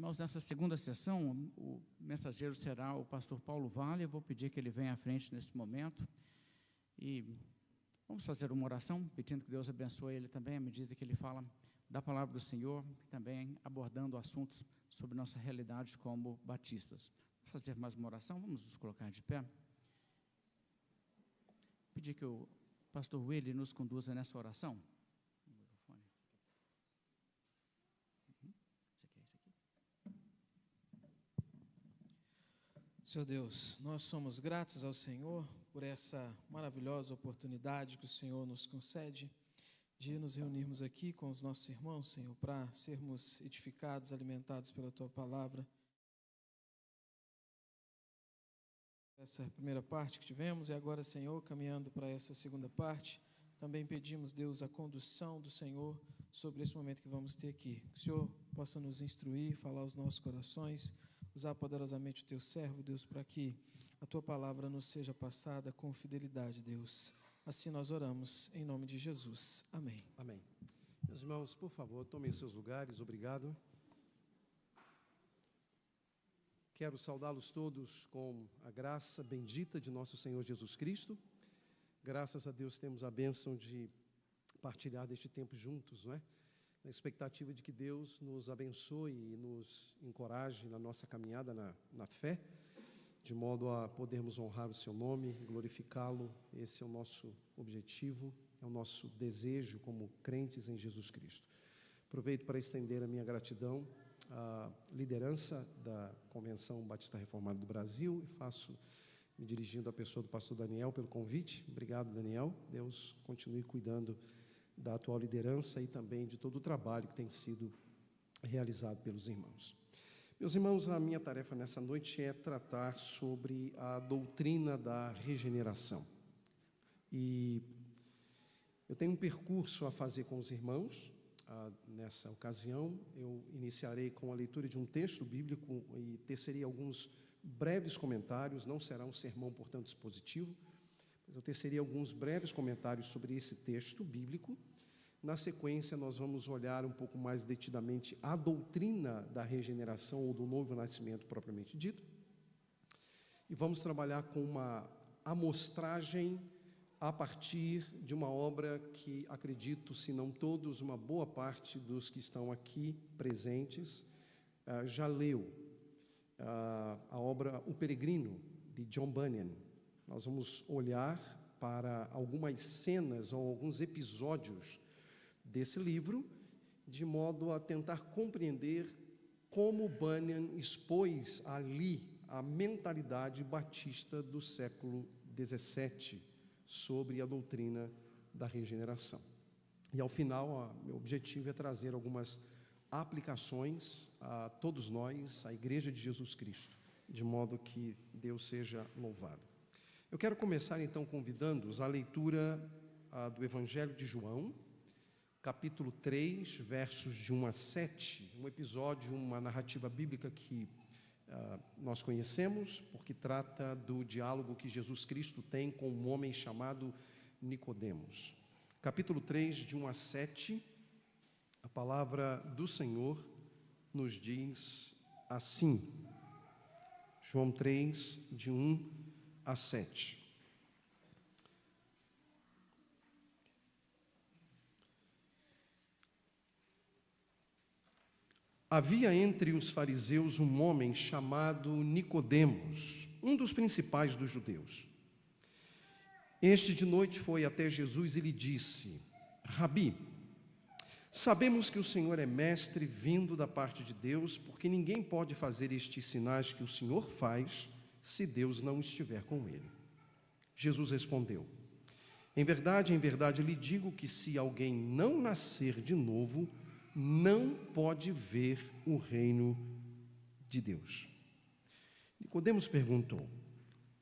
Irmãos, nessa segunda sessão, o mensageiro será o pastor Paulo Vale. Eu vou pedir que ele venha à frente nesse momento e vamos fazer uma oração, pedindo que Deus abençoe ele também, à medida que ele fala da palavra do Senhor, também abordando assuntos sobre nossa realidade como batistas. Vamos fazer mais uma oração, vamos nos colocar de pé. Pedir que o pastor Willy nos conduza nessa oração. Senhor Deus, nós somos gratos ao Senhor por essa maravilhosa oportunidade que o Senhor nos concede de nos reunirmos aqui com os nossos irmãos, Senhor, para sermos edificados, alimentados pela Tua Palavra. Essa primeira parte que tivemos e agora, Senhor, caminhando para essa segunda parte, também pedimos, Deus, a condução do Senhor sobre esse momento que vamos ter aqui. Que o Senhor possa nos instruir, falar aos nossos corações, usar poderosamente o Teu servo, Deus, para que a Tua palavra nos seja passada com fidelidade, Deus. Assim nós oramos, em nome de Jesus. Amém. Amém. Meus irmãos, por favor, tomem seus lugares, obrigado. Quero saudá-los todos com a graça bendita de nosso Senhor Jesus Cristo. Graças a Deus temos a bênção de partilhar deste tempo juntos, não é? Na expectativa de que Deus nos abençoe e nos encoraje na nossa caminhada na fé, de modo a podermos honrar o Seu nome, glorificá-lo. Esse é o nosso objetivo, é o nosso desejo como crentes em Jesus Cristo. Aproveito para estender a minha gratidão à liderança da Convenção Batista Reformada do Brasil e faço me dirigindo à pessoa do pastor Daniel pelo convite. Obrigado, Daniel. Deus continue cuidando da atual liderança e também de todo o trabalho que tem sido realizado pelos irmãos. Meus irmãos, a minha tarefa nessa noite é tratar sobre a doutrina da regeneração. E eu tenho um percurso a fazer com os irmãos. Nessa ocasião, eu iniciarei com a leitura de um texto bíblico e tecerei alguns breves comentários. Não será um sermão, portanto, expositivo, mas eu tecerei alguns breves comentários sobre esse texto bíblico. Na sequência, nós vamos olhar um pouco mais detidamente a doutrina da regeneração ou do novo nascimento propriamente dito. E vamos trabalhar com uma amostragem a partir de uma obra que acredito, se não todos, uma boa parte dos que estão aqui presentes já leu. A obra O Peregrino, de John Bunyan. Nós vamos olhar para algumas cenas ou alguns episódios desse livro, de modo a tentar compreender como Bunyan expôs ali a mentalidade batista do século XVII sobre a doutrina da regeneração. E ao final, meu objetivo é trazer algumas aplicações a todos nós, a Igreja de Jesus Cristo, de modo que Deus seja louvado. Eu quero começar então convidando-os à leitura do Evangelho de João, capítulo 3, versos de 1 a 7, um episódio, uma narrativa bíblica que nós conhecemos, porque trata do diálogo que Jesus Cristo tem com um homem chamado Nicodemos. Capítulo 3, de 1 a 7, a palavra do Senhor nos diz assim, João 3, de 1 a 7. Havia entre os fariseus um homem chamado Nicodemos, um dos principais dos judeus. Este de noite foi até Jesus e lhe disse: Rabi, sabemos que o Senhor é mestre vindo da parte de Deus, porque ninguém pode fazer estes sinais que o Senhor faz se Deus não estiver com ele. Jesus respondeu: em verdade, lhe digo que se alguém não nascer de novo, não pode ver o reino de Deus. Nicodemos perguntou: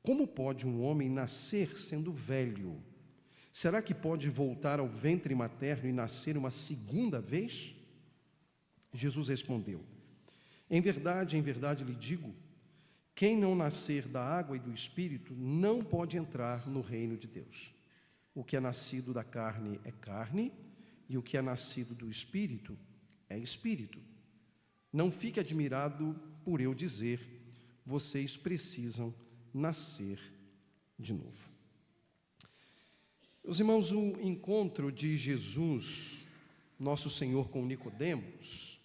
como pode um homem nascer sendo velho? Será que pode voltar ao ventre materno e nascer uma segunda vez? Jesus respondeu: em verdade, lhe digo, quem não nascer da água e do Espírito não pode entrar no reino de Deus. O que é nascido da carne é carne, e o que é nascido do Espírito é Espírito. Não fique admirado por eu dizer: vocês precisam nascer de novo. Meus irmãos, o encontro de Jesus, nosso Senhor, com Nicodemos,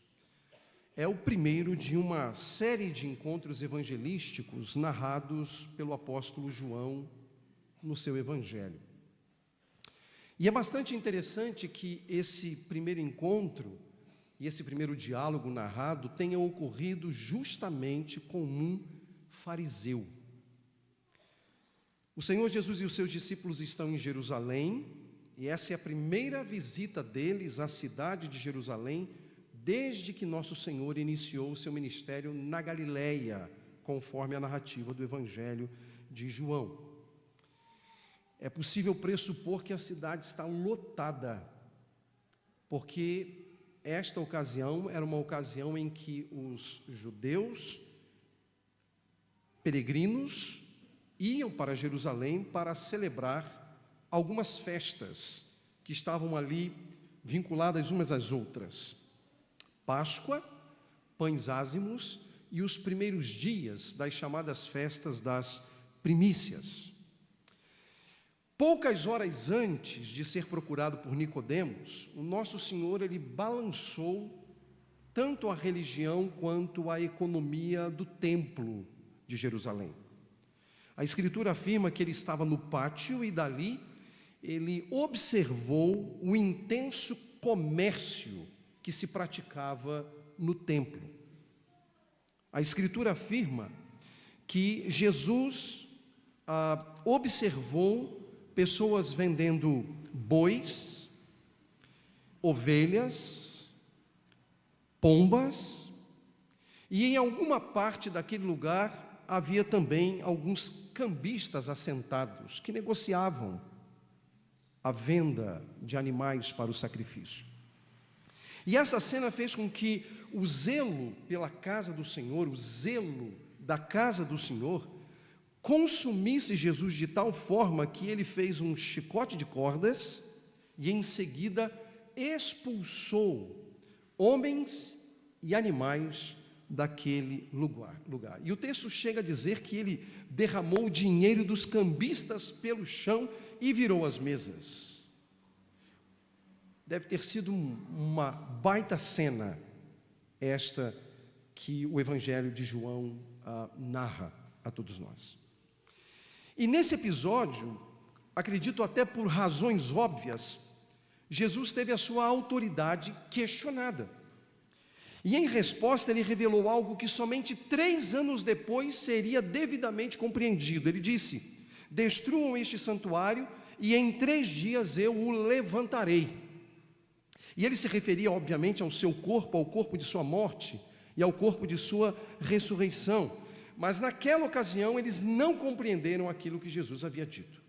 é o primeiro de uma série de encontros evangelísticos narrados pelo apóstolo João no seu evangelho. E é bastante interessante que esse primeiro encontro e esse primeiro diálogo narrado tenha ocorrido justamente com um fariseu. O Senhor Jesus e os seus discípulos estão em Jerusalém, e essa é a primeira visita deles à cidade de Jerusalém, desde que nosso Senhor iniciou o seu ministério na Galileia, conforme a narrativa do Evangelho de João. É possível pressupor que a cidade está lotada, porque esta ocasião era uma ocasião em que os judeus peregrinos iam para Jerusalém para celebrar algumas festas que estavam ali vinculadas umas às outras. Páscoa, pães ázimos e os primeiros dias das chamadas festas das primícias. Poucas horas antes de ser procurado por Nicodemos, o nosso Senhor ele balançou tanto a religião quanto a economia do templo de Jerusalém. A Escritura afirma que ele estava no pátio e dali ele observou o intenso comércio que se praticava no templo. A Escritura afirma que Jesus observou pessoas vendendo bois, ovelhas, pombas, e em alguma parte daquele lugar havia também alguns cambistas assentados que negociavam a venda de animais para o sacrifício. E essa cena fez com que o zelo pela casa do Senhor, o zelo da casa do Senhor, consumisse Jesus de tal forma que ele fez um chicote de cordas e em seguida expulsou homens e animais daquele lugar. E o texto chega a dizer que ele derramou o dinheiro dos cambistas pelo chão e virou as mesas. Deve ter sido uma baita cena esta que o Evangelho de João narra a todos nós. E nesse episódio, acredito até por razões óbvias, Jesus teve a sua autoridade questionada. E em resposta ele revelou algo que somente 3 anos depois seria devidamente compreendido. Ele disse: destruam este santuário e em 3 dias eu o levantarei. E ele se referia obviamente ao seu corpo, ao corpo de sua morte e ao corpo de sua ressurreição. Mas naquela ocasião eles não compreenderam aquilo que Jesus havia dito.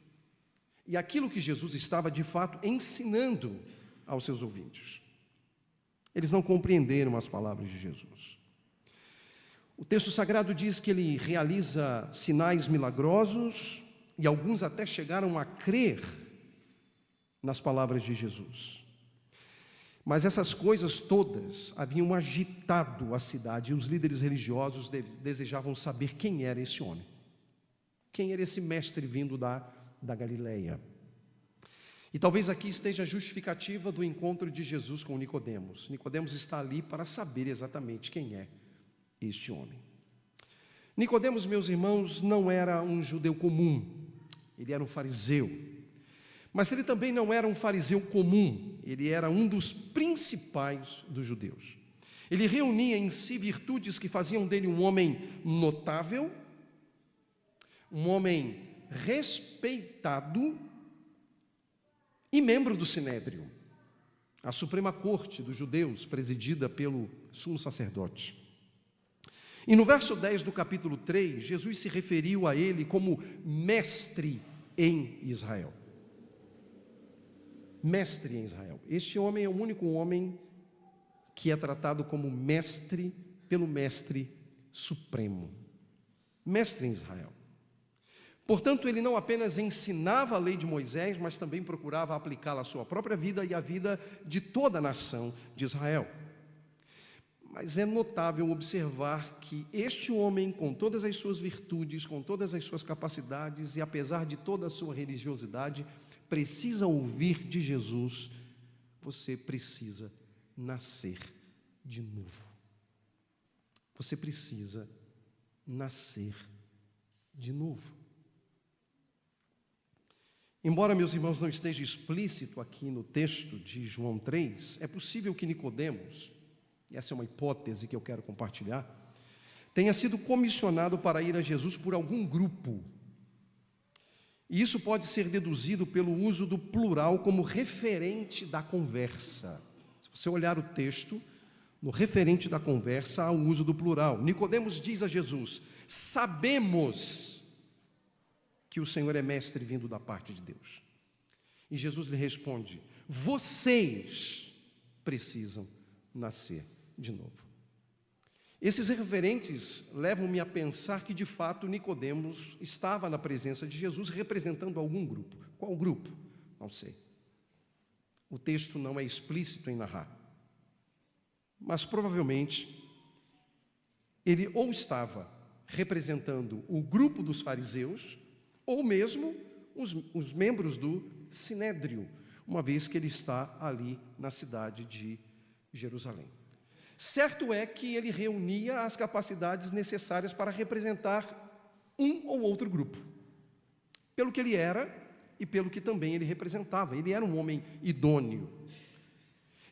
E aquilo que Jesus estava de fato ensinando aos seus ouvintes. Eles não compreenderam as palavras de Jesus. O texto sagrado diz que ele realiza sinais milagrosos e alguns até chegaram a crer nas palavras de Jesus. Mas essas coisas todas haviam agitado a cidade e os líderes religiosos desejavam saber quem era esse homem. Quem era esse mestre vindo da Galileia? E talvez aqui esteja a justificativa do encontro de Jesus com Nicodemos. Nicodemos está ali para saber exatamente quem é este homem. Nicodemos, meus irmãos, não era um judeu comum, ele era um fariseu. Mas ele também não era um fariseu comum, ele era um dos principais dos judeus. Ele reunia em si virtudes que faziam dele um homem notável, um homem respeitado e membro do Sinédrio, a Suprema Corte dos judeus, presidida pelo sumo sacerdote. E no verso 10 do capítulo 3, Jesus se referiu a ele como mestre em Israel. Mestre em Israel. Este homem é o único homem que é tratado como mestre pelo mestre supremo. Mestre em Israel. Portanto, ele não apenas ensinava a lei de Moisés, mas também procurava aplicá-la à sua própria vida e à vida de toda a nação de Israel. Mas é notável observar que este homem, com todas as suas virtudes, com todas as suas capacidades e apesar de toda a sua religiosidade, precisa ouvir de Jesus: você precisa nascer de novo. Você precisa nascer de novo. Embora, meus irmãos, não esteja explícito aqui no texto de João 3, é possível que Nicodemos, e essa é uma hipótese que eu quero compartilhar, tenha sido comissionado para ir a Jesus por algum grupo. E isso pode ser deduzido pelo uso do plural como referente da conversa. Se você olhar o texto, no referente da conversa há o uso do plural. Nicodemos diz a Jesus: sabemos que o Senhor é mestre vindo da parte de Deus. E Jesus lhe responde: vocês precisam nascer de novo. Esses referentes levam-me a pensar que, de fato, Nicodemos estava na presença de Jesus representando algum grupo. Qual grupo? Não sei. O texto não é explícito em narrar. Mas, provavelmente, ele ou estava representando o grupo dos fariseus, ou mesmo os membros do Sinédrio, uma vez que ele está ali na cidade de Jerusalém. Certo é que ele reunia as capacidades necessárias para representar um ou outro grupo, pelo que ele era e pelo que também ele representava. Ele era um homem idôneo.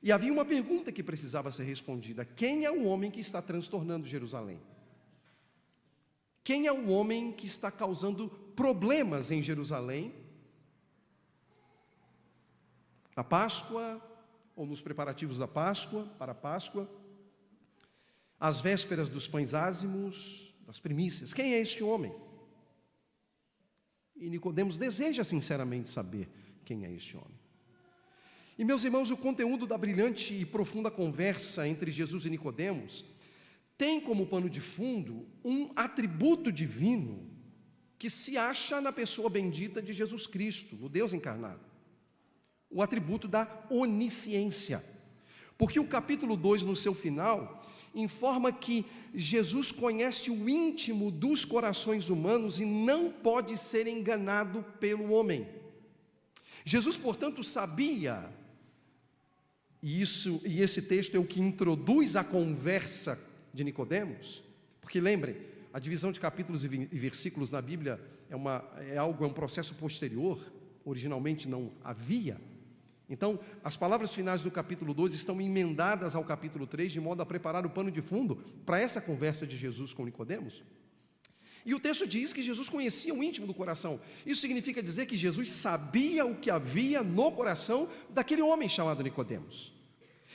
E havia uma pergunta que precisava ser respondida: quem é o homem que está transtornando Jerusalém? Quem é o homem que está causando problemas em Jerusalém? Na Páscoa, ou nos preparativos da Páscoa, para a Páscoa, às vésperas dos pães ázimos, das primícias. Quem é este homem? E Nicodemos deseja sinceramente saber quem é este homem. E, meus irmãos, o conteúdo da brilhante e profunda conversa entre Jesus e Nicodemos tem como pano de fundo um atributo divino que se acha na pessoa bendita de Jesus Cristo, no Deus encarnado. O atributo da onisciência. Porque o capítulo 2, no seu final, informa que Jesus conhece o íntimo dos corações humanos e não pode ser enganado pelo homem. Jesus, portanto, sabia, e esse texto é o que introduz a conversa de Nicodemos, porque lembrem, a divisão de capítulos e versículos na Bíblia é um processo posterior, originalmente não havia. Então, as palavras finais do capítulo 2 estão emendadas ao capítulo 3, de modo a preparar o pano de fundo para essa conversa de Jesus com Nicodemos. E o texto diz que Jesus conhecia o íntimo do coração. Isso significa dizer que Jesus sabia o que havia no coração daquele homem chamado Nicodemos.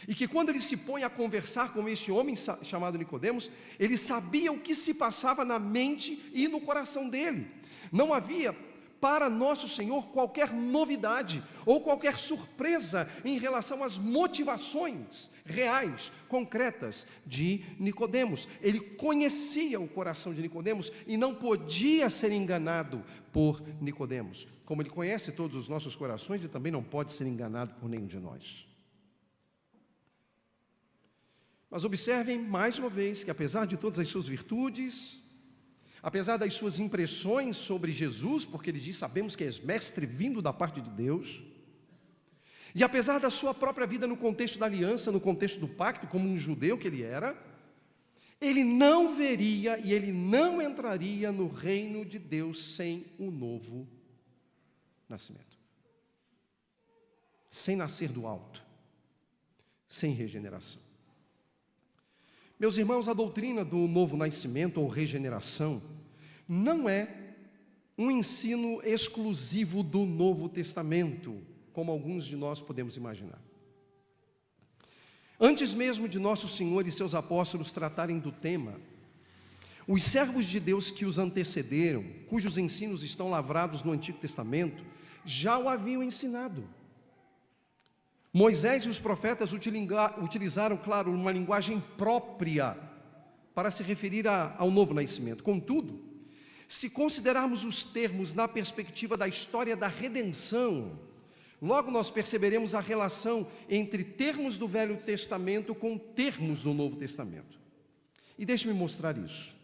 E que quando ele se põe a conversar com este homem chamado Nicodemos, ele sabia o que se passava na mente e no coração dele. Não havia para nosso Senhor qualquer novidade ou qualquer surpresa em relação às motivações reais, concretas de Nicodemos. Ele conhecia o coração de Nicodemos e não podia ser enganado por Nicodemos, como ele conhece todos os nossos corações e também não pode ser enganado por nenhum de nós. Mas observem mais uma vez que, apesar de todas as suas virtudes, apesar das suas impressões sobre Jesus, porque ele diz: sabemos que és mestre vindo da parte de Deus, e apesar da sua própria vida no contexto da aliança, no contexto do pacto, como um judeu que ele era, ele não veria e ele não entraria no reino de Deus sem o novo nascimento, sem nascer do alto, sem regeneração. Meus irmãos, a doutrina do novo nascimento ou regeneração não é um ensino exclusivo do Novo Testamento, como alguns de nós podemos imaginar. Antes mesmo de nosso Senhor e seus apóstolos tratarem do tema, os servos de Deus que os antecederam, cujos ensinos estão lavrados no Antigo Testamento, já o haviam ensinado. Moisés e os profetas utilizaram, claro, uma linguagem própria para se referir ao novo nascimento. Contudo, se considerarmos os termos na perspectiva da história da redenção, logo nós perceberemos a relação entre termos do Velho Testamento com termos do Novo Testamento. E deixe-me mostrar isso.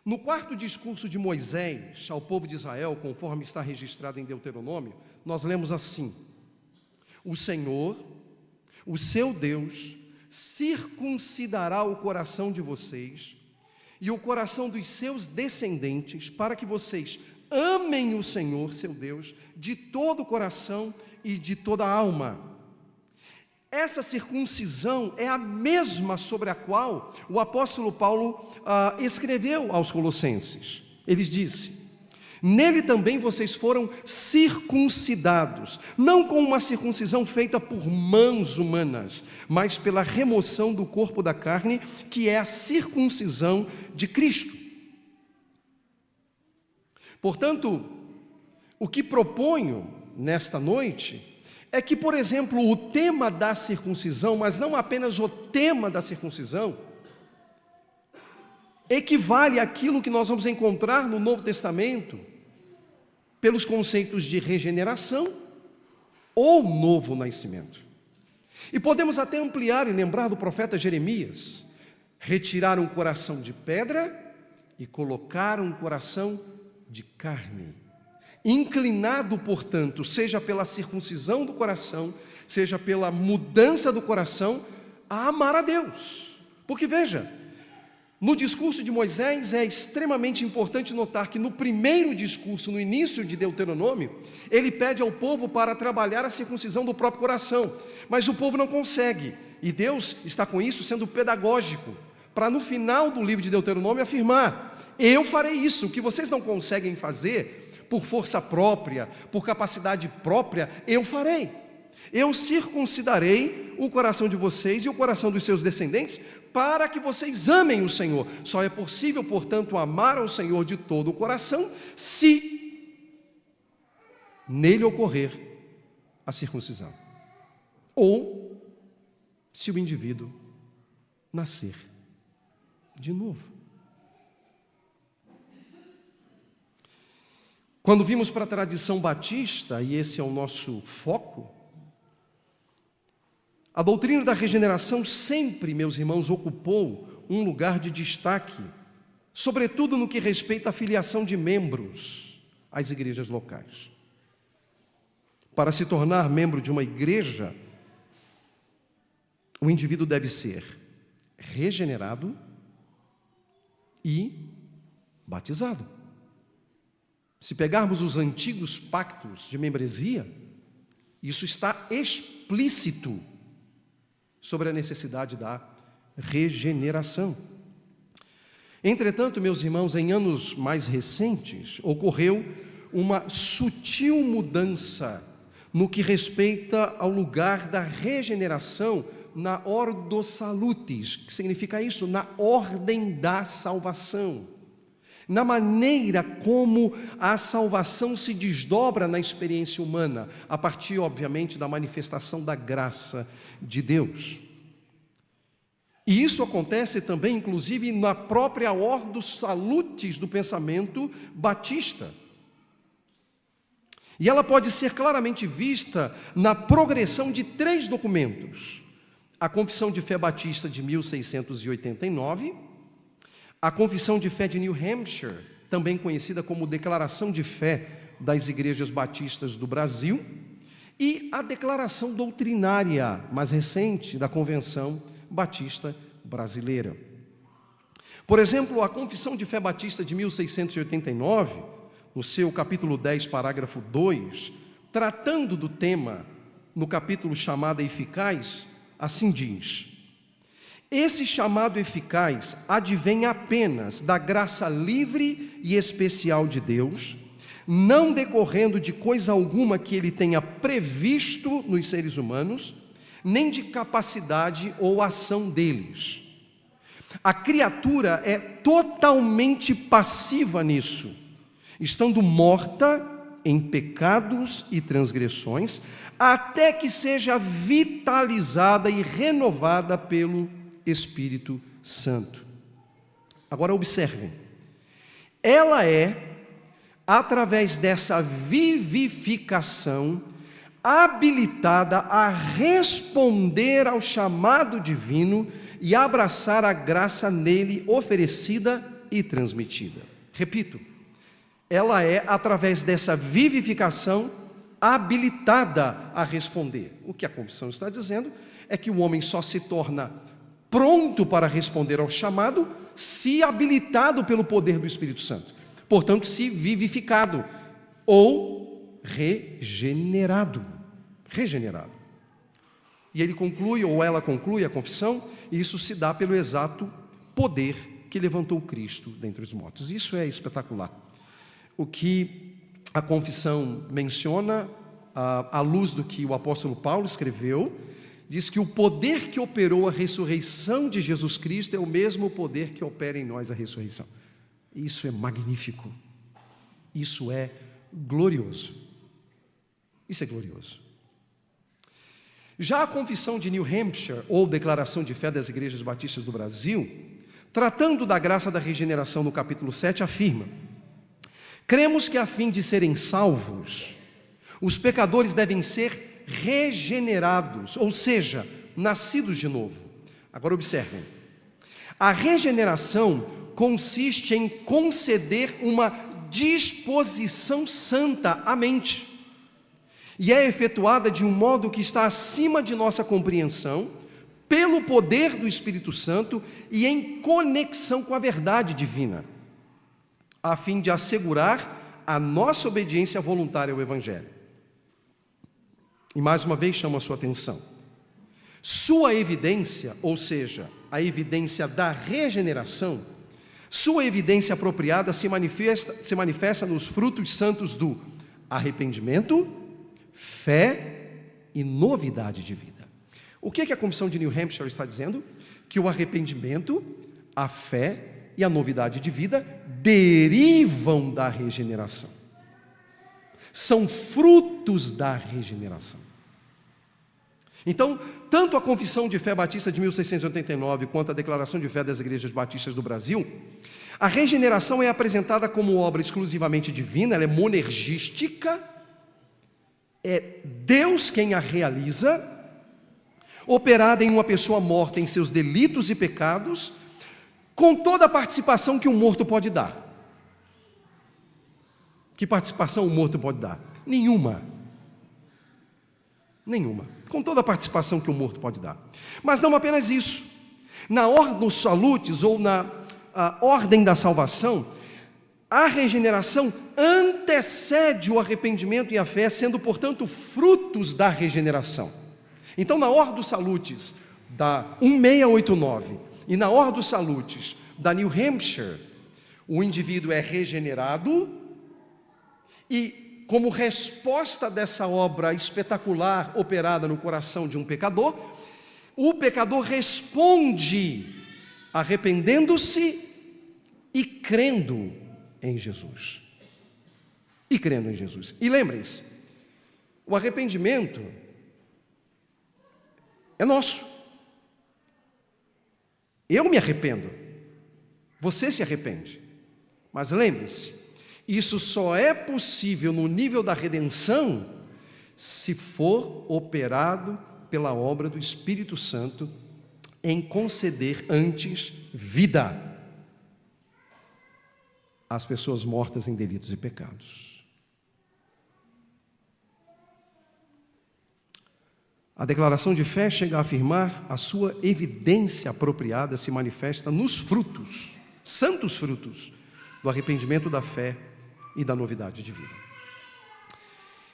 No quarto discurso de Moisés ao povo de Israel, conforme está registrado em Deuteronômio, nós lemos assim: o Senhor, o seu Deus, circuncidará o coração de vocês e o coração dos seus descendentes, para que vocês amem o Senhor, seu Deus, de todo o coração e de toda a alma. Essa circuncisão é a mesma sobre a qual o apóstolo Paulo escreveu aos Colossenses. Ele disse: nele também vocês foram circuncidados, não com uma circuncisão feita por mãos humanas, mas pela remoção do corpo da carne, que é a circuncisão de Cristo. Portanto, o que proponho nesta noite é que, por exemplo, o tema da circuncisão, mas não apenas o tema da circuncisão, equivale àquilo que nós vamos encontrar no Novo Testamento, pelos conceitos de regeneração ou novo nascimento. E podemos até ampliar e lembrar do profeta Jeremias: retirar um coração de pedra e colocar um coração de carne. Inclinado, portanto, seja pela circuncisão do coração, seja pela mudança do coração, a amar a Deus. Porque veja, no discurso de Moisés é extremamente importante notar que no primeiro discurso, no início de Deuteronômio, ele pede ao povo para trabalhar a circuncisão do próprio coração, mas o povo não consegue, e Deus está com isso sendo pedagógico, para no final do livro de Deuteronômio afirmar: eu farei isso, o que vocês não conseguem fazer por força própria, por capacidade própria, eu farei. Eu circuncidarei o coração de vocês e o coração dos seus descendentes, para que vocês amem o Senhor. Só é possível, portanto, amar ao Senhor de todo o coração, se nele ocorrer a circuncisão, ou se o indivíduo nascer de novo. Quando vimos para a tradição batista, e esse é o nosso foco, a doutrina da regeneração sempre, meus irmãos, ocupou um lugar de destaque, sobretudo no que respeita à filiação de membros às igrejas locais. Para se tornar membro de uma igreja, o indivíduo deve ser regenerado e batizado. Se pegarmos os antigos pactos de membresia, isso está explícito sobre a necessidade da regeneração. Entretanto, meus irmãos, em anos mais recentes, ocorreu uma sutil mudança no que respeita ao lugar da regeneração na Ordo Salutis, que significa isso, na ordem da salvação. Na maneira como a salvação se desdobra na experiência humana, a partir, obviamente, da manifestação da graça de Deus. E isso acontece também, inclusive, na própria Ordo Salutis do pensamento batista. E ela pode ser claramente vista na progressão de 3 documentos: a Confissão de Fé Batista de 1689, a Confissão de Fé de New Hampshire, também conhecida como Declaração de Fé das Igrejas Batistas do Brasil, e a Declaração Doutrinária, mais recente, da Convenção Batista Brasileira. Por exemplo, a Confissão de Fé Batista de 1689, no seu capítulo 10, parágrafo 2, tratando do tema, no capítulo chamado Eficaz, assim diz: esse chamado eficaz advém apenas da graça livre e especial de Deus, não decorrendo de coisa alguma que ele tenha previsto nos seres humanos, nem de capacidade ou ação deles. A criatura é totalmente passiva nisso, estando morta em pecados e transgressões, até que seja vitalizada e renovada pelo Espírito Santo. Agora observem, ela é, através dessa vivificação, habilitada a responder ao chamado divino e abraçar a graça nele oferecida e transmitida. Repito, ela é, através dessa vivificação, habilitada a responder. O que a confissão está dizendo é que o homem só se torna pronto para responder ao chamado se habilitado pelo poder do Espírito Santo. Portanto, se vivificado ou regenerado. Regenerado. E ele conclui, ou ela conclui a confissão, e isso se dá pelo exato poder que levantou Cristo dentre os mortos. Isso é espetacular. O que a confissão menciona, à luz do que o apóstolo Paulo escreveu, diz que o poder que operou a ressurreição de Jesus Cristo é o mesmo poder que opera em nós a ressurreição. Isso é magnífico. Isso é glorioso. Isso é glorioso. Já a confissão de New Hampshire, ou Declaração de Fé das Igrejas Batistas do Brasil, tratando da graça da regeneração no capítulo 7, afirma: cremos que a fim de serem salvos, os pecadores devem ser regenerados, ou seja, nascidos de novo. Agora observem, a regeneração consiste em conceder uma disposição santa à mente, e é efetuada de um modo que está acima de nossa compreensão, pelo poder do Espírito Santo e em conexão com a verdade divina, a fim de assegurar a nossa obediência voluntária ao Evangelho. E mais uma vez chamo a sua atenção. Sua evidência, ou seja, a evidência da regeneração, sua evidência apropriada se manifesta nos frutos santos do arrependimento, fé e novidade de vida. O que a Confissão de New Hampshire está dizendo? Que o arrependimento, a fé e a novidade de vida derivam da regeneração. São frutos da regeneração. Então, tanto a Confissão de Fé Batista de 1689 quanto a Declaração de Fé das Igrejas Batistas do Brasil, a regeneração é apresentada como obra exclusivamente divina, ela é monergística, é Deus quem a realiza, operada em uma pessoa morta em seus delitos e pecados, com toda a participação que um morto pode dar. Que participação um morto pode dar? Nenhuma. Nenhuma. Com toda a participação que um morto pode dar. Mas não apenas isso. Na Ordem Salutis, ou na ordem da salvação, a regeneração antecede o arrependimento e a fé, sendo, portanto, frutos da regeneração. Então, na Ordem Salutis, da 1689, e na Ordem Salutis, da New Hampshire, o indivíduo é regenerado e, como resposta dessa obra espetacular operada no coração de um pecador, o pecador responde arrependendo-se e crendo em Jesus. E crendo em Jesus. E lembrem-se, o arrependimento é nosso. Eu me arrependo. Você se arrepende. Mas lembre-se, isso só é possível no nível da redenção se for operado pela obra do Espírito Santo em conceder antes vida às pessoas mortas em delitos e pecados. A declaração de fé chega a afirmar a sua evidência apropriada se manifesta nos frutos, santos frutos, do arrependimento, da fé e da novidade de vida.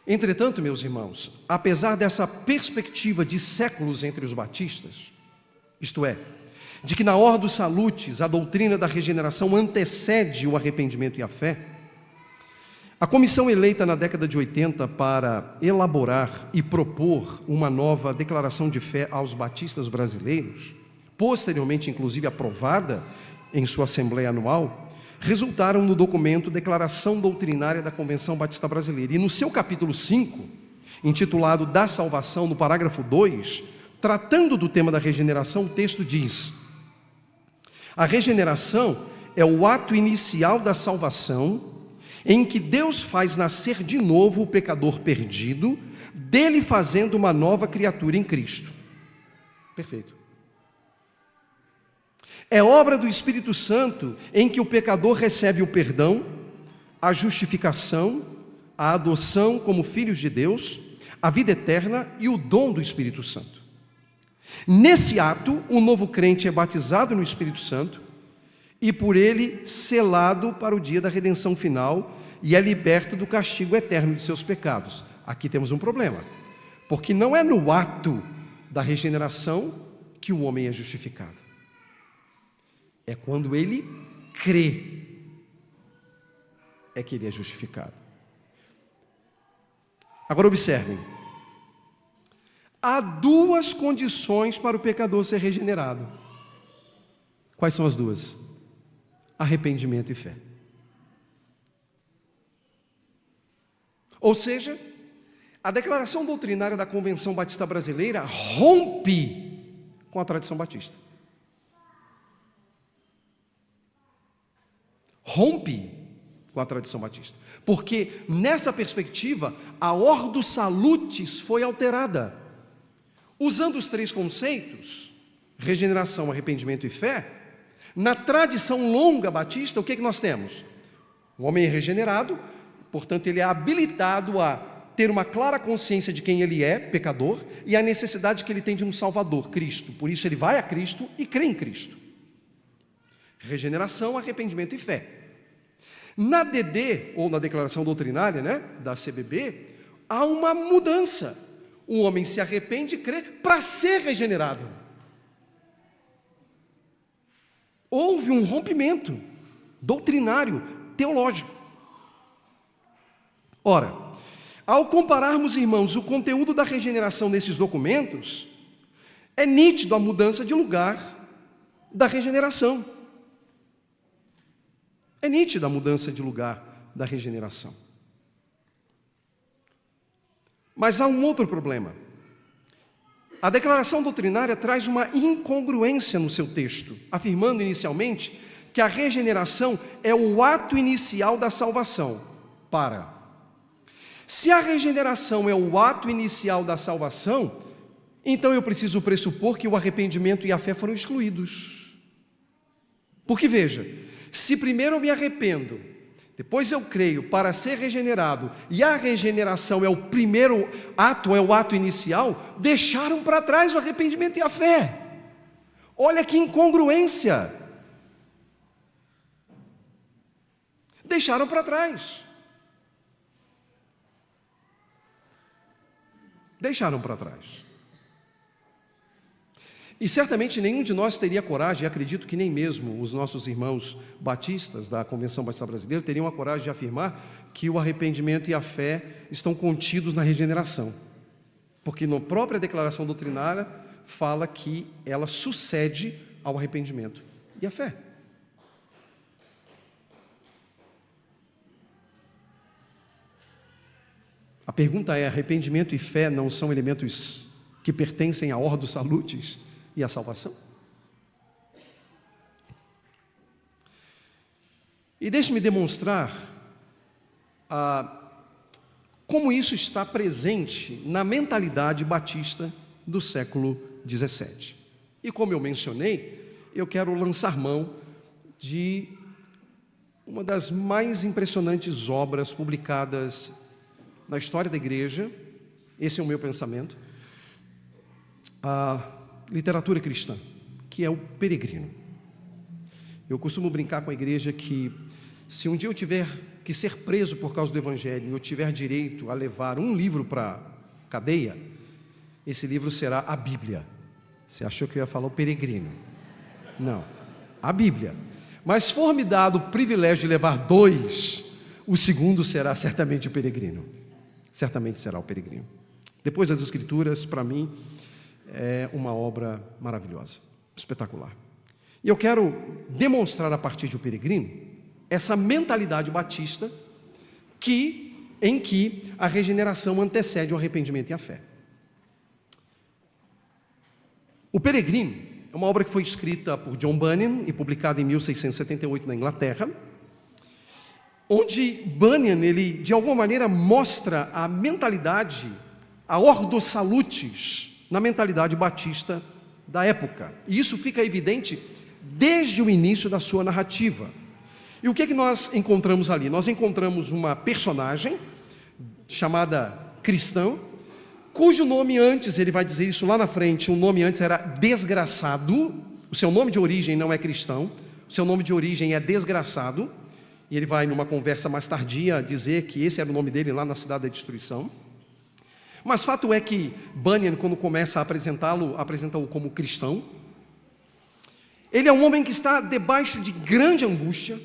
Entretanto, meus irmãos, apesar dessa perspectiva de séculos entre os batistas, isto é, de que na Ordem Salutis a doutrina da regeneração antecede o arrependimento e a fé, A comissão eleita na década de 80 para elaborar e propor uma nova declaração de fé aos batistas brasileiros, posteriormente inclusive aprovada em sua assembleia anual, resultaram no documento Declaração Doutrinária da Convenção Batista Brasileira. E no seu capítulo 5, intitulado Da Salvação, no parágrafo 2, tratando do tema da regeneração, o texto diz: a regeneração é o ato inicial da salvação, em que Deus faz nascer de novo o pecador perdido, dele fazendo uma nova criatura em Cristo. Perfeito. É obra do Espírito Santo em que o pecador recebe o perdão, a justificação, a adoção como filhos de Deus, a vida eterna e o dom do Espírito Santo. Nesse ato, o novo crente é batizado no Espírito Santo e por ele selado para o dia da redenção final e é liberto do castigo eterno de seus pecados. Aqui temos um problema, porque não é no ato da regeneração que o homem é justificado. É quando ele crê, é que ele é justificado. Agora observem, há duas condições para o pecador ser regenerado. Quais são as duas? Arrependimento e fé. Ou seja, a declaração doutrinária da Convenção Batista Brasileira rompe com a tradição batista. Rompe com a tradição batista. Porque nessa perspectiva, a Ordo Salutis foi alterada. Usando os três conceitos, regeneração, arrependimento e fé, na tradição longa batista, o que nós temos? O homem é regenerado, portanto ele é habilitado a ter uma clara consciência de quem ele é, pecador, e a necessidade que ele tem de um Salvador, Cristo. Por isso ele vai a Cristo e crê em Cristo. Regeneração, arrependimento e fé. Na DD, ou na Declaração Doutrinária, da CBB, há uma mudança. O homem se arrepende e crê para ser regenerado. Houve um rompimento doutrinário, teológico. Ora, ao compararmos, irmãos, o conteúdo da regeneração nesses documentos, é nítido a mudança de lugar da regeneração. É nítida a mudança de lugar da regeneração. Mas há um outro problema. A declaração doutrinária traz uma incongruência no seu texto, afirmando inicialmente que a regeneração é o ato inicial da salvação. Se a regeneração é o ato inicial da salvação, então eu preciso pressupor que o arrependimento e a fé foram excluídos. Porque veja, se primeiro eu me arrependo, depois eu creio para ser regenerado, e a regeneração é o primeiro ato, é o ato inicial, deixaram para trás o arrependimento e a fé. Olha que incongruência. Deixaram para trás. Deixaram para trás. E certamente nenhum de nós teria coragem, e acredito que nem mesmo os nossos irmãos batistas da Convenção Batista Brasileira teriam a coragem de afirmar que o arrependimento e a fé estão contidos na regeneração. Porque na própria declaração doutrinária fala que ela sucede ao arrependimento e à fé. A pergunta é: arrependimento e fé não são elementos que pertencem à Ordo Salutis e à salvação? E deixe-me demonstrar como isso está presente na mentalidade batista do século XVII. E como eu mencionei, eu quero lançar mão de uma das mais impressionantes obras publicadas na história da igreja. Esse é o meu pensamento. A literatura cristã, que é o Peregrino. Eu costumo brincar com a igreja que, se um dia eu tiver que ser preso por causa do Evangelho e eu tiver direito a levar um livro para a cadeia, esse livro será a Bíblia. Você achou que eu ia falar o Peregrino? Não, a Bíblia. Mas for me dado o privilégio de levar dois, o segundo será certamente o peregrino. Certamente será o peregrino. Depois das Escrituras, para mim, é uma obra maravilhosa, espetacular. E eu quero demonstrar a partir de O Peregrino essa mentalidade batista em que a regeneração antecede o arrependimento e a fé. O Peregrino é uma obra que foi escrita por John Bunyan e publicada em 1678 na Inglaterra, onde Bunyan, ele de alguma maneira mostra a mentalidade, a ordo salutis, na mentalidade batista da época. E isso fica evidente desde o início da sua narrativa. E o que é que nós encontramos ali? Nós encontramos uma personagem chamada Cristão, cujo nome antes, ele vai dizer isso lá na frente, o nome antes era Desgraçado. O seu nome de origem não é Cristão, o seu nome de origem é Desgraçado. E ele vai, numa conversa mais tardia, dizer que esse era o nome dele lá na Cidade da Destruição. Mas fato é que Bunyan, quando começa a apresentá-lo, apresenta-o como cristão. Ele é um homem que está debaixo de grande angústia.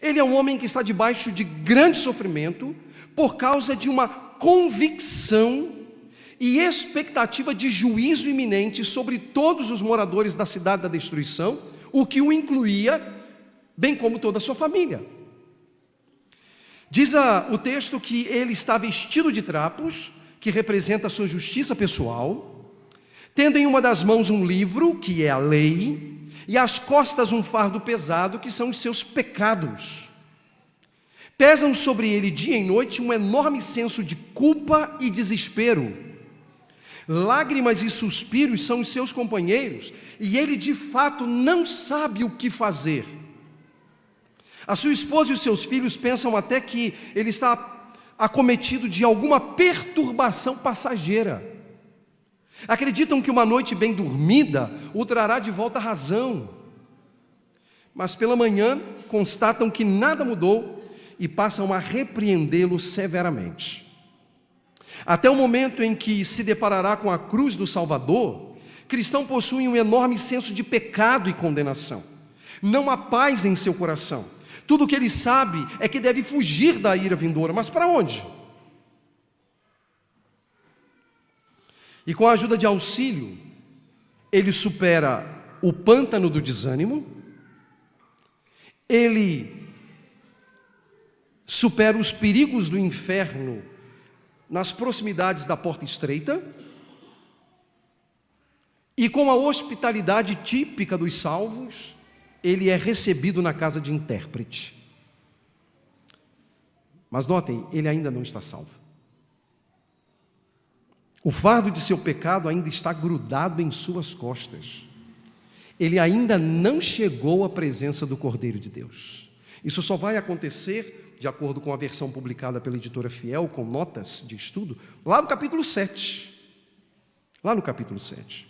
Ele é um homem que está debaixo de grande sofrimento por causa de uma convicção e expectativa de juízo iminente sobre todos os moradores da Cidade da Destruição, o que o incluía, bem como toda a sua família. Diz o texto que ele está vestido de trapos, que representa a sua justiça pessoal, tendo em uma das mãos um livro, que é a lei, e às costas um fardo pesado, que são os seus pecados. Pesam sobre ele dia e noite um enorme senso de culpa e desespero. Lágrimas e suspiros são os seus companheiros, e ele de fato não sabe o que fazer. A sua esposa e os seus filhos pensam até que ele está acometido de alguma perturbação passageira. Acreditam que uma noite bem dormida o trará de volta à razão. Mas pela manhã constatam que nada mudou e passam a repreendê-lo severamente. Até o momento em que se deparará com a cruz do Salvador, Cristão possui um enorme senso de pecado e condenação. Não há paz em seu coração. Tudo o que ele sabe é que deve fugir da ira vindoura, mas para onde? E com a ajuda de auxílio, ele supera o pântano do desânimo, ele supera os perigos do inferno nas proximidades da porta estreita, e com a hospitalidade típica dos salvos, ele é recebido na casa de intérprete. Mas notem, ele ainda não está salvo. O fardo de seu pecado ainda está grudado em suas costas. Ele ainda não chegou à presença do Cordeiro de Deus. Isso só vai acontecer, de acordo com a versão publicada pela editora Fiel, com notas de estudo, lá no capítulo 7. Lá no capítulo 7.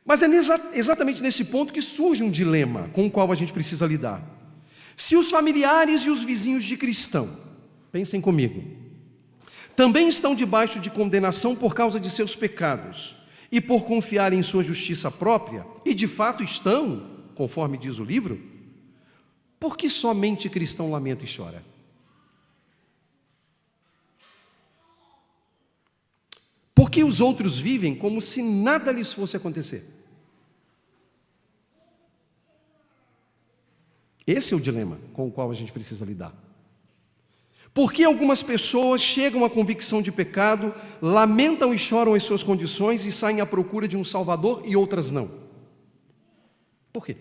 Mas é exatamente nesse ponto que surge um dilema com o qual a gente precisa lidar. Se os familiares e os vizinhos de Cristão, pensem comigo, também estão debaixo de condenação por causa de seus pecados e por confiar em sua justiça própria, e de fato estão, conforme diz o livro, por que somente Cristão lamenta e chora? Porque os outros vivem como se nada lhes fosse acontecer. Esse é o dilema com o qual a gente precisa lidar. Porque algumas pessoas chegam à convicção de pecado, lamentam e choram as suas condições e saem à procura de um Salvador, e outras não? Por quê?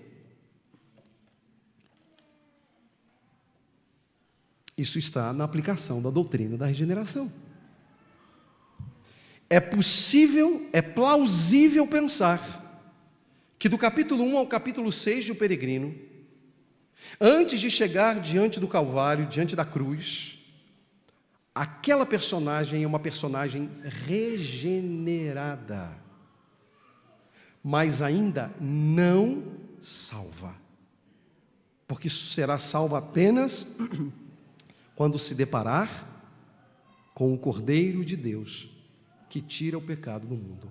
Isso está na aplicação da doutrina da regeneração. É possível, é plausível pensar que do capítulo 1 ao capítulo 6 de O Peregrino, antes de chegar diante do Calvário, diante da cruz, aquela personagem é uma personagem regenerada, mas ainda não salva, porque será salva apenas quando se deparar com o Cordeiro de Deus, que tira o pecado do mundo,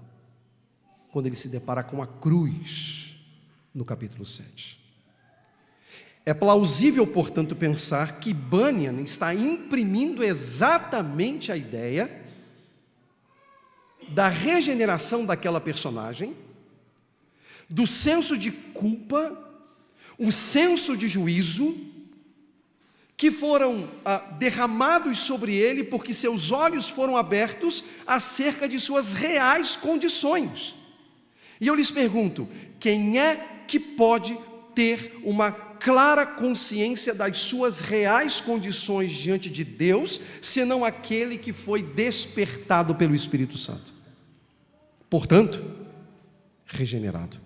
quando ele se depara com a cruz, no capítulo 7. É plausível, portanto, pensar que Bunyan está imprimindo exatamente a ideia da regeneração daquela personagem, do senso de culpa, o senso de juízo, que foram derramados sobre ele porque seus olhos foram abertos acerca de suas reais condições. E eu lhes pergunto, quem é que pode ter uma clara consciência das suas reais condições diante de Deus, senão aquele que foi despertado pelo Espírito Santo? Portanto, regenerado.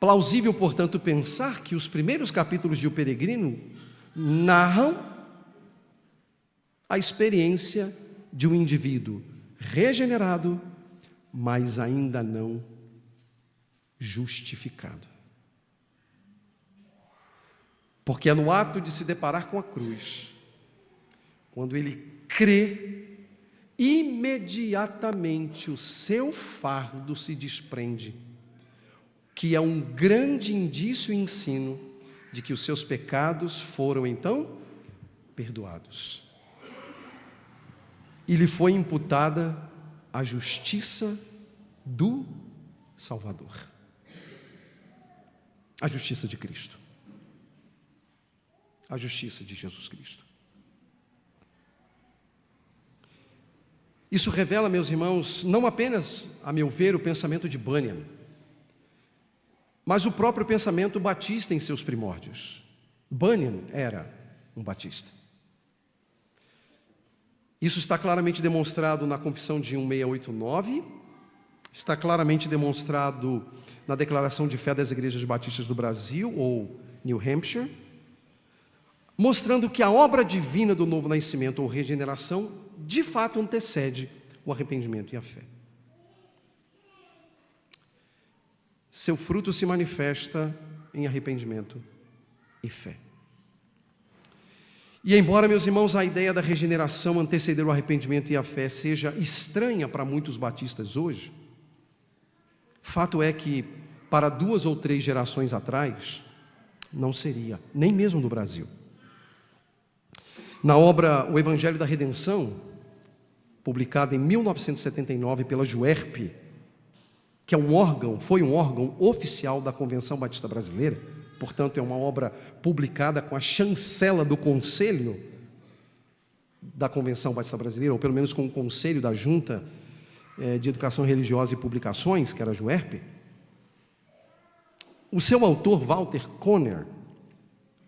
Plausível, portanto, pensar que os primeiros capítulos de O Peregrino narram a experiência de um indivíduo regenerado, mas ainda não justificado. Porque é no ato de se deparar com a cruz, quando ele crê, imediatamente o seu fardo se desprende, que é um grande indício e ensino de que os seus pecados foram então perdoados. E lhe foi imputada a justiça do Salvador, a justiça de Cristo, a justiça de Jesus Cristo. Isso revela, meus irmãos, não apenas, a meu ver, o pensamento de Bunyan, mas o próprio pensamento batista em seus primórdios. Bunyan era um batista. Isso está claramente demonstrado na Confissão de 1689, está claramente demonstrado na Declaração de Fé das Igrejas Batistas do Brasil, ou New Hampshire, mostrando que a obra divina do novo nascimento ou regeneração, de fato, antecede o arrependimento e a fé. Seu fruto se manifesta em arrependimento e fé. E embora, meus irmãos, a ideia da regeneração anteceder o arrependimento e a fé seja estranha para muitos batistas hoje, fato é que, para 2 ou 3 gerações atrás, não seria, nem mesmo no Brasil. Na obra O Evangelho da Redenção, publicada em 1979 pela JUERP, que foi um órgão oficial da Convenção Batista Brasileira, portanto é uma obra publicada com a chancela do Conselho da Convenção Batista Brasileira, ou pelo menos com o Conselho da Junta de Educação Religiosa e Publicações, que era a JUERP. O seu autor, Walter Conner,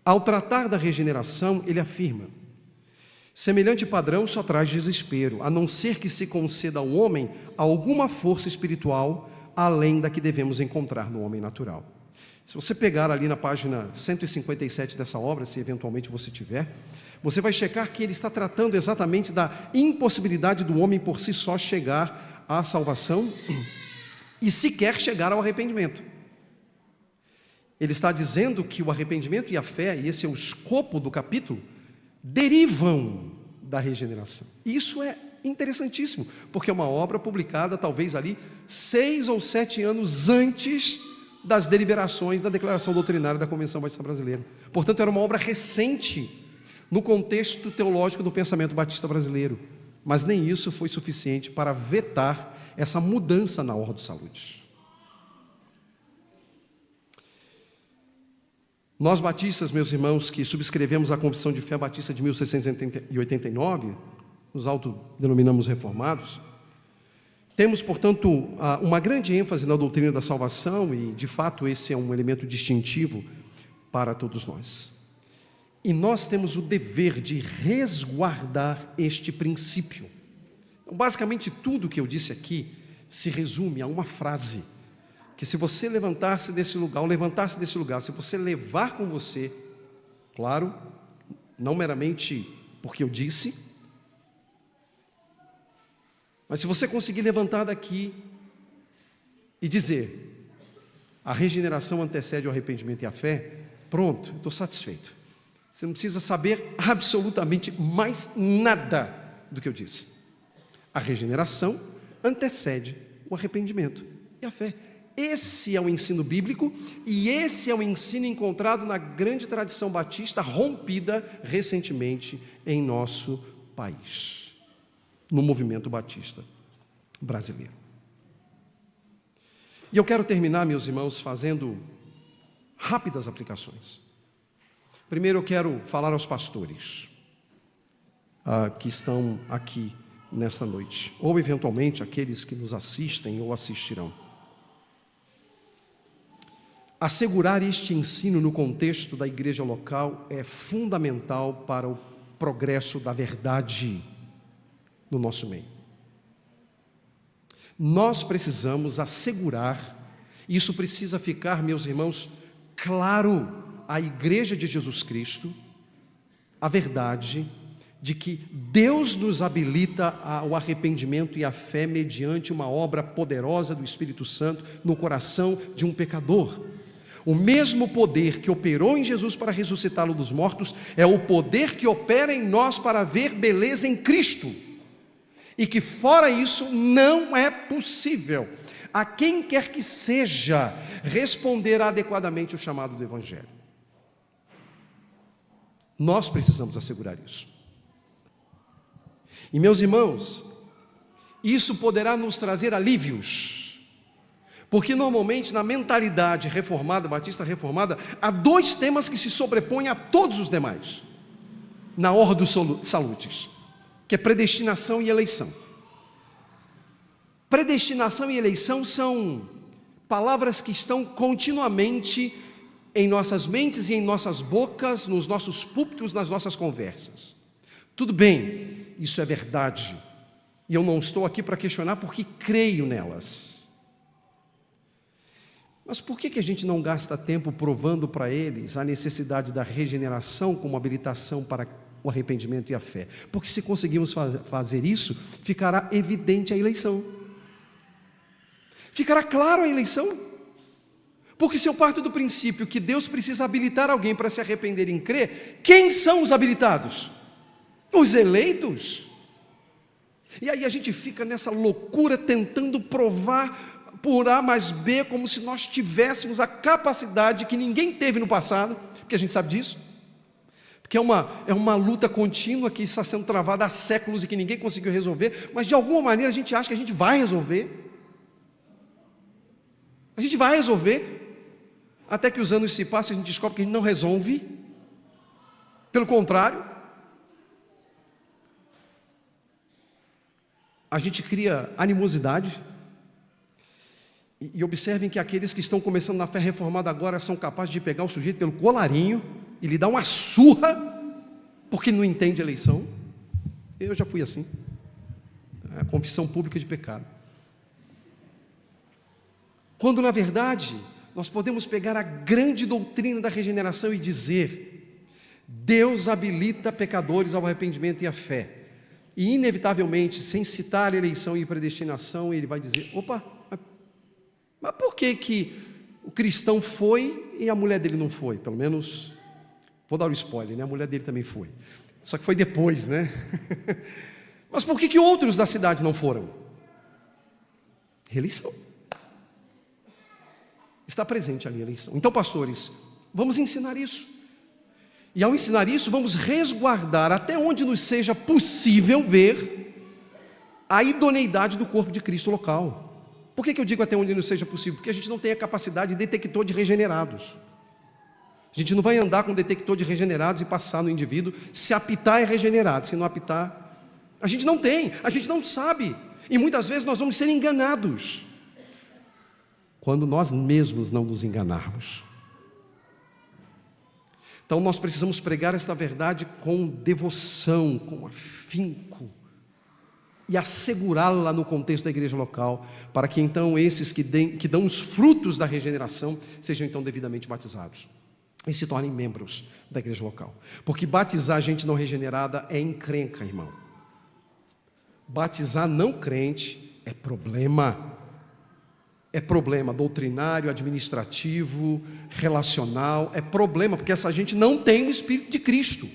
ao tratar da regeneração, ele afirma: semelhante padrão só traz desespero, a não ser que se conceda ao homem alguma força espiritual além da que devemos encontrar no homem natural. Se você pegar ali na página 157 dessa obra, se eventualmente você tiver, você vai checar que ele está tratando exatamente da impossibilidade do homem por si só chegar à salvação e sequer chegar ao arrependimento. Ele está dizendo que o arrependimento e a fé, e esse é o escopo do capítulo, derivam da regeneração. Isso é interessantíssimo, porque é uma obra publicada talvez ali 6 ou 7 anos antes das deliberações da Declaração Doutrinária da Convenção Batista Brasileira. Portanto, era uma obra recente no contexto teológico do pensamento batista brasileiro, mas nem isso foi suficiente para vetar essa mudança na Ordo Salutis. Nós batistas, meus irmãos, que subscrevemos a Confissão de Fé Batista de 1689, nos autodenominamos reformados, temos, portanto, uma grande ênfase na doutrina da salvação e, de fato, esse é um elemento distintivo para todos nós. E nós temos o dever de resguardar este princípio. Então, basicamente, tudo que eu disse aqui se resume a uma frase, que se você levantar-se desse lugar, ou levantar-se desse lugar, se você levar com você, claro, não meramente porque eu disse, mas se você conseguir levantar daqui e dizer: a regeneração antecede o arrependimento e a fé, pronto, estou satisfeito. Você não precisa saber absolutamente mais nada do que eu disse. A regeneração antecede o arrependimento e a fé. Esse é o ensino bíblico e esse é o ensino encontrado na grande tradição batista, rompida recentemente em nosso país, no movimento batista brasileiro. E eu quero terminar, meus irmãos, fazendo rápidas aplicações. Primeiro eu quero falar aos pastores que estão aqui nesta noite, ou eventualmente aqueles que nos assistem ou assistirão. Assegurar este ensino no contexto da igreja local é fundamental para o progresso da verdade no nosso meio. Nós precisamos assegurar, isso precisa ficar, meus irmãos, claro à igreja de Jesus Cristo, a verdade de que Deus nos habilita ao arrependimento e à fé mediante uma obra poderosa do Espírito Santo no coração de um pecador. O mesmo poder que operou em Jesus para ressuscitá-lo dos mortos é o poder que opera em nós para ver beleza em Cristo. E que fora isso não é possível a quem quer que seja responder adequadamente o chamado do Evangelho. Nós precisamos assegurar isso. E meus irmãos, isso poderá nos trazer alívios. Porque normalmente na mentalidade reformada, batista reformada, há dois temas que se sobrepõem a todos os demais, na ordem dos salutis, que é predestinação e eleição. Predestinação e eleição são palavras que estão continuamente em nossas mentes e em nossas bocas, nos nossos púlpitos, nas nossas conversas. Tudo bem, isso é verdade, e eu não estou aqui para questionar porque creio nelas. Mas por que a gente não gasta tempo provando para eles a necessidade da regeneração como habilitação para o arrependimento e a fé? Porque se conseguirmos fazer isso, ficará evidente a eleição. Ficará claro a eleição. Porque se eu parto do princípio que Deus precisa habilitar alguém para se arrepender e crer, quem são os habilitados? Os eleitos. E aí a gente fica nessa loucura tentando provar por A mais B, como se nós tivéssemos a capacidade que ninguém teve no passado, porque a gente sabe disso, porque é uma luta contínua que está sendo travada há séculos e que ninguém conseguiu resolver, mas de alguma maneira a gente acha que a gente vai resolver. A gente vai resolver, até que os anos se passam e a gente descobre que a gente não resolve, pelo contrário, a gente cria animosidade. E observem que aqueles que estão começando na fé reformada agora são capazes de pegar o sujeito pelo colarinho e lhe dar uma surra, porque não entende a eleição. Eu já fui assim. A confissão pública de pecado. Quando na verdade nós podemos pegar a grande doutrina da regeneração e dizer: Deus habilita pecadores ao arrependimento e à fé. E inevitavelmente, sem citar eleição e predestinação, ele vai dizer: opa, mas por que o cristão foi e a mulher dele não foi? Pelo menos, vou dar o spoiler, né? A mulher dele também foi. Só que foi depois, né? Mas por que outros da cidade não foram? Eleição. Está presente ali a eleição. Então, pastores, vamos ensinar isso. E ao ensinar isso, vamos resguardar até onde nos seja possível ver a idoneidade do corpo de Cristo local. Por que eu digo até onde não seja possível? Porque a gente não tem a capacidade de detector de regenerados. A gente não vai andar com detector de regenerados e passar no indivíduo. Se apitar é regenerado, se não apitar, a gente não tem, a gente não sabe. E muitas vezes nós vamos ser enganados, quando nós mesmos não nos enganarmos. Então nós precisamos pregar esta verdade com devoção, com afinco, e assegurá-la no contexto da igreja local, para que então esses que dão os frutos da regeneração sejam então devidamente batizados e se tornem membros da igreja local. Porque batizar gente não regenerada é encrenca, irmão. Batizar não crente é problema. É problema doutrinário, administrativo, relacional, é problema, porque essa gente não tem o Espírito de Cristo.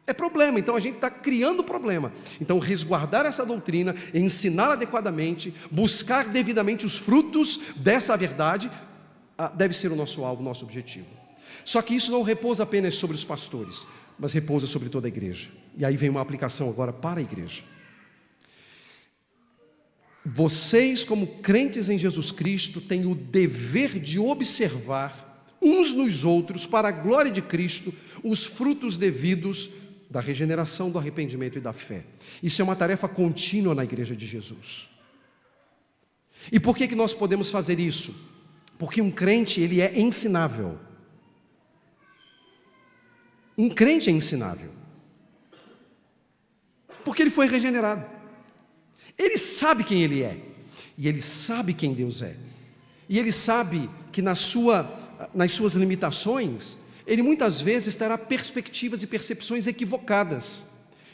É problema, então a gente está criando problema. Então, resguardar essa doutrina, ensiná-la adequadamente, buscar devidamente os frutos dessa verdade, deve ser o nosso alvo, o nosso objetivo. Só que isso não repousa apenas sobre os pastores, mas repousa sobre toda a igreja. E aí vem uma aplicação agora para a igreja. Vocês, como crentes em Jesus Cristo, têm o dever de observar uns nos outros, para a glória de Cristo, os frutos devidos da regeneração, do arrependimento e da fé. Isso é uma tarefa contínua na igreja de Jesus. E por que nós podemos fazer isso? Porque um crente, ele é ensinável. Um crente é ensinável. Porque ele foi regenerado. Ele sabe quem ele é. E ele sabe quem Deus é. E ele sabe que nas suas limitações, ele muitas vezes terá perspectivas e percepções equivocadas.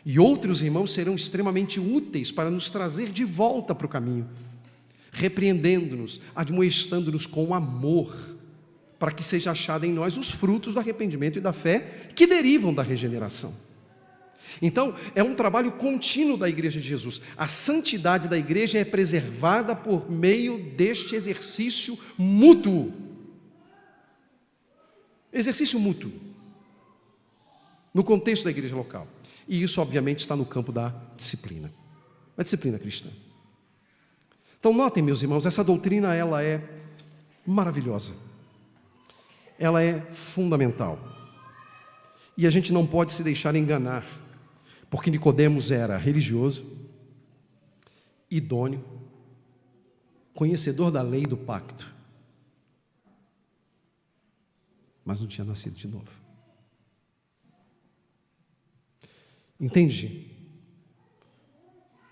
E outros irmãos serão extremamente úteis para nos trazer de volta para o caminho, repreendendo-nos, admoestando-nos com amor, para que seja achado em nós os frutos do arrependimento e da fé que derivam da regeneração. Então, é um trabalho contínuo da igreja de Jesus. A santidade da igreja é preservada por meio deste exercício mútuo. Exercício mútuo, no contexto da igreja local. E isso, obviamente, está no campo da disciplina cristã. Então, notem, meus irmãos, essa doutrina, ela é maravilhosa. Ela é fundamental. E a gente não pode se deixar enganar, porque Nicodemos era religioso, idôneo, conhecedor da lei e do pacto, mas não tinha nascido de novo. Entende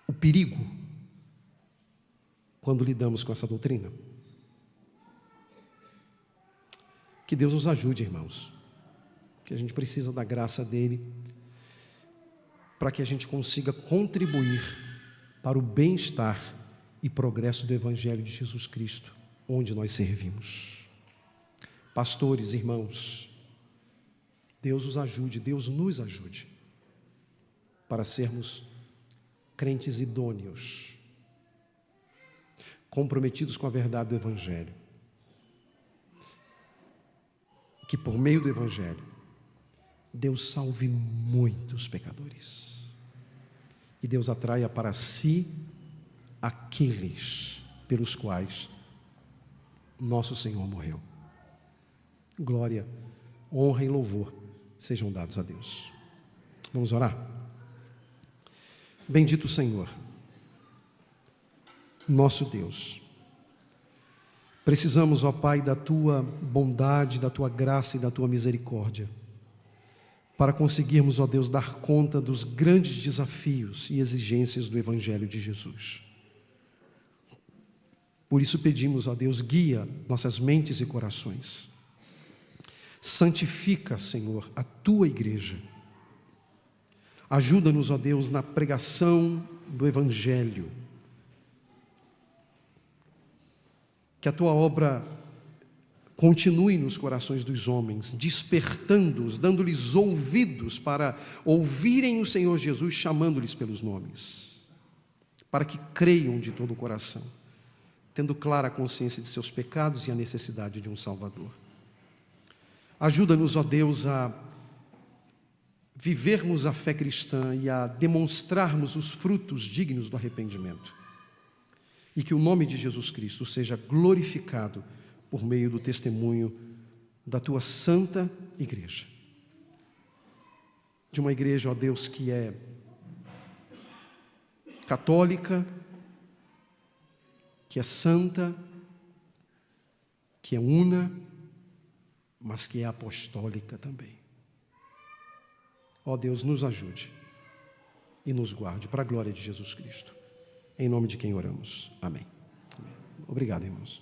o perigo quando lidamos com essa doutrina? Que Deus nos ajude, irmãos, que a gente precisa da graça dele para que a gente consiga contribuir para o bem-estar e progresso do Evangelho de Jesus Cristo, onde nós servimos. Pastores, irmãos, Deus os ajude, Deus nos ajude para sermos crentes idôneos, comprometidos com a verdade do Evangelho, que por meio do Evangelho Deus salve muitos pecadores e Deus atraia para si aqueles pelos quais nosso Senhor morreu. Glória, honra e louvor sejam dados a Deus. Vamos orar? Bendito Senhor, nosso Deus, precisamos, ó Pai, da Tua bondade, da Tua graça e da Tua misericórdia, para conseguirmos, ó Deus, dar conta dos grandes desafios e exigências do Evangelho de Jesus. Por isso pedimos, ó Deus, guia nossas mentes e corações. Santifica, Senhor, a Tua igreja. Ajuda-nos, ó Deus, na pregação do Evangelho. Que a Tua obra continue nos corações dos homens, despertando-os, dando-lhes ouvidos para ouvirem o Senhor Jesus, chamando-lhes pelos nomes, para que creiam de todo o coração, tendo clara a consciência de seus pecados e a necessidade de um Salvador. Ajuda-nos, ó Deus, a vivermos a fé cristã e a demonstrarmos os frutos dignos do arrependimento. E que o nome de Jesus Cristo seja glorificado por meio do testemunho da Tua santa igreja. De uma igreja, ó Deus, que é católica, que é santa, que é una, mas que é apostólica também. Ó Deus, nos ajude e nos guarde para a glória de Jesus Cristo. Em nome de quem oramos. Amém. Amém. Obrigado, irmãos.